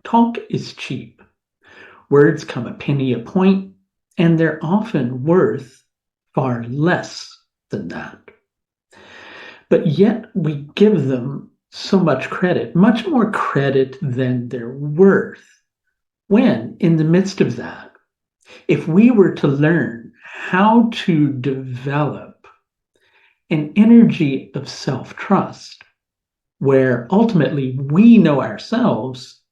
Talk is cheap. Words come a penny a point, and they're often worth far less than that. But yet we give them so much credit, much more credit than they're worth. When, in the midst of that, if we were to learn how to develop an energy of self-trust, where ultimately we know ourselves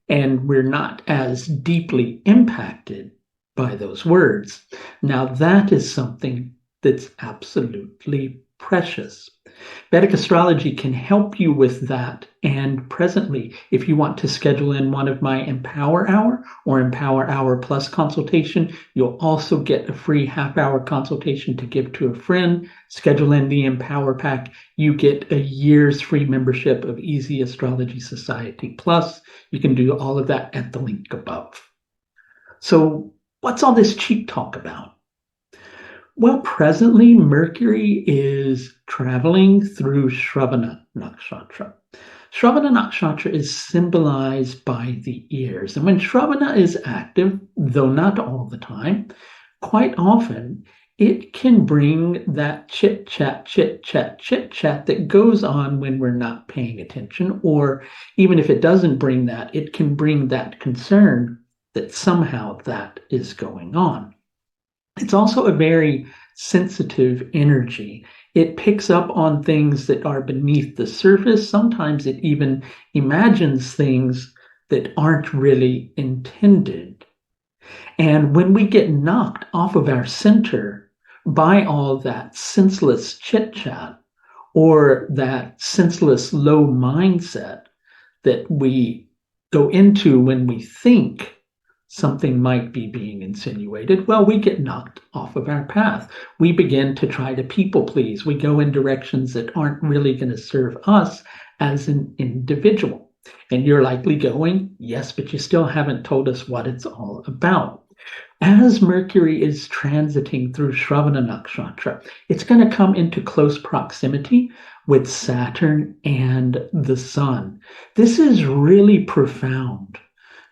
and we're not as deeply impacted by those words, now that is something that's absolutely precious. Vedic astrology can help you with that. And presently, if you want to schedule in one of my Empower Hour or Empower Hour Plus consultation, you'll also get a free half-hour consultation to give to a friend. Schedule in the Empower Pack. You get a year's free membership of Easy Astrology Society Plus. You can do all of that at the link above. So what's all this cheap talk about? Well, presently, Mercury is traveling through Shravana Nakshatra. Shravana Nakshatra is symbolized by the ears. And when Shravana is active, though not all the time, quite often it can bring that chit-chat that goes on when we're not paying attention. Or even if it doesn't bring that, it can bring that concern that somehow that is going on. It's also a very sensitive energy. It picks up on things that are beneath the surface. Sometimes it even imagines things that aren't really intended. And when we get knocked off of our center by all that senseless chit-chat or that senseless low mindset that we go into when we think something might be being insinuated, well, we get knocked off of our path. We begin to try to people please. We go in directions that aren't really going to serve us as an individual. And you're likely going, yes, but you still haven't told us what it's all about. As Mercury is transiting through Shravana Nakshatra, it's going to come into close proximity with Saturn and the Sun. This is really profound,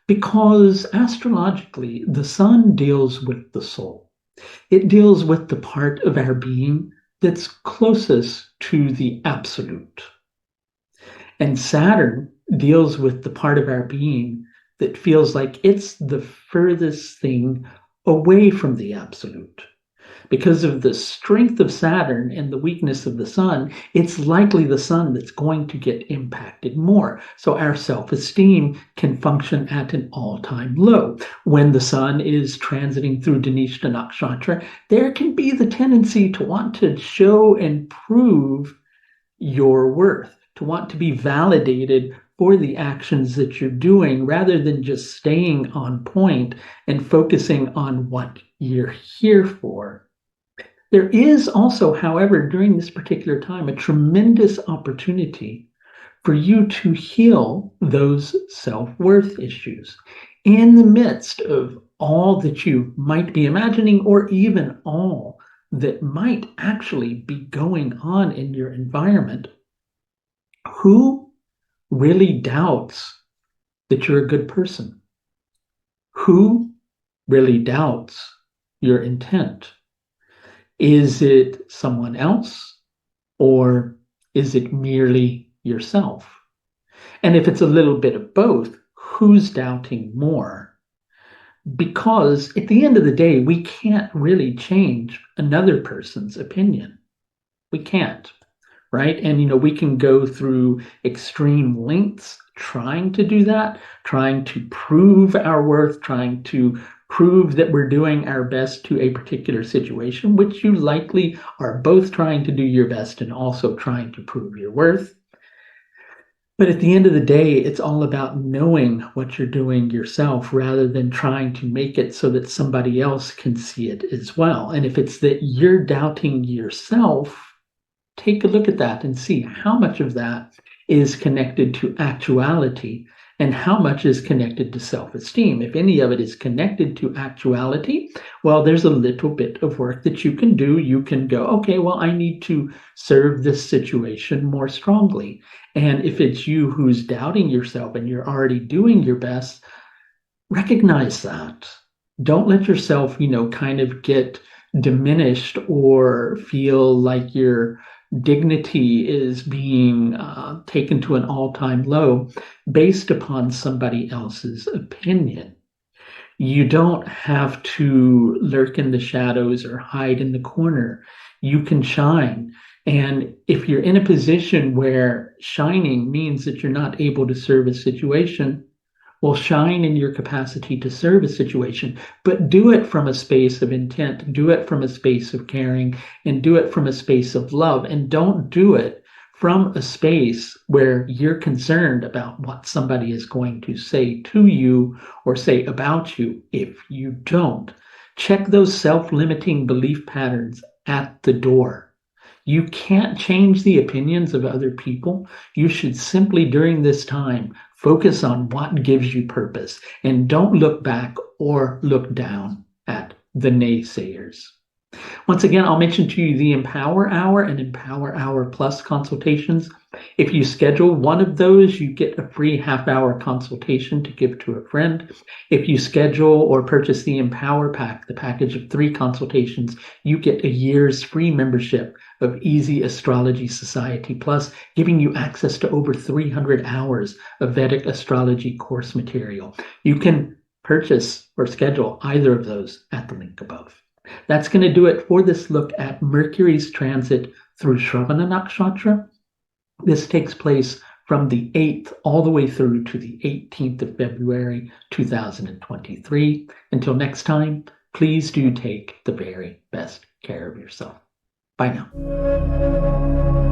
because astrologically, the sun deals with the soul. It deals with the part of our being that's closest to the absolute. And Saturn deals with the part of our being that feels like it's the furthest thing away from the absolute. Because of the strength of Saturn and the weakness of the sun, it's likely the sun that's going to get impacted more. So our self-esteem can function at an all-time low. When the sun is transiting through Dhanishta Nakshatra, there can be the tendency to want to show and prove your worth, to want to be validated for the actions that you're doing, rather than just staying on point and focusing on what you're here for. There is also, however, during this particular time, a tremendous opportunity for you to heal those self-worth issues in the midst of all that you might be imagining, or even all that might actually be going on in your environment. Who really doubts that you're a good person? Who really doubts your intent? Is it someone else, or is it merely yourself? And if it's a little bit of both, who's doubting more? Because at the end of the day, we can't really change another person's opinion. We can't, right? And, we can go through extreme lengths trying to do that, trying to prove our worth, trying to prove that we're doing our best to a particular situation, which you likely are both trying to do your best and also trying to prove your worth. But at the end of the day, it's all about knowing what you're doing yourself, rather than trying to make it so that somebody else can see it as well. And if it's that you're doubting yourself, take a look at that and see how much of that is connected to actuality and how much is connected to self-esteem. If any of it is connected to actuality, well, there's a little bit of work that you can do. You can go, okay, well, I need to serve this situation more strongly. And if it's you who's doubting yourself and you're already doing your best, recognize that. Don't let yourself, kind of get diminished or feel like your dignity is being taken to an all-time low based upon somebody else's opinion. You don't have to lurk in the shadows or hide in the corner. You can shine. And if you're in a position where shining means that you're not able to serve a situation, well, shine in your capacity to serve a situation, but do it from a space of intent, do it from a space of caring, and do it from a space of love. And don't do it from a space where you're concerned about what somebody is going to say to you or say about you. If you don't, check those self-limiting belief patterns at the door. You can't change the opinions of other people. You should simply, during this time, focus on what gives you purpose and don't look back or look down at the naysayers. Once again, I'll mention to you the Empower Hour and Empower Hour Plus consultations. If you schedule one of those, you get a free half-hour consultation to give to a friend. If you schedule or purchase the Empower Pack, the package of 3 consultations, you get a year's free membership of Easy Astrology Society Plus, giving you access to over 300 hours of Vedic astrology course material. You can purchase or schedule either of those at the link above. That's going to do it for this look at Mercury's transit through Shravana Nakshatra. This takes place from the 8th all the way through to the 18th of February, 2023. Until next time, please do take the very best care of yourself. Bye now.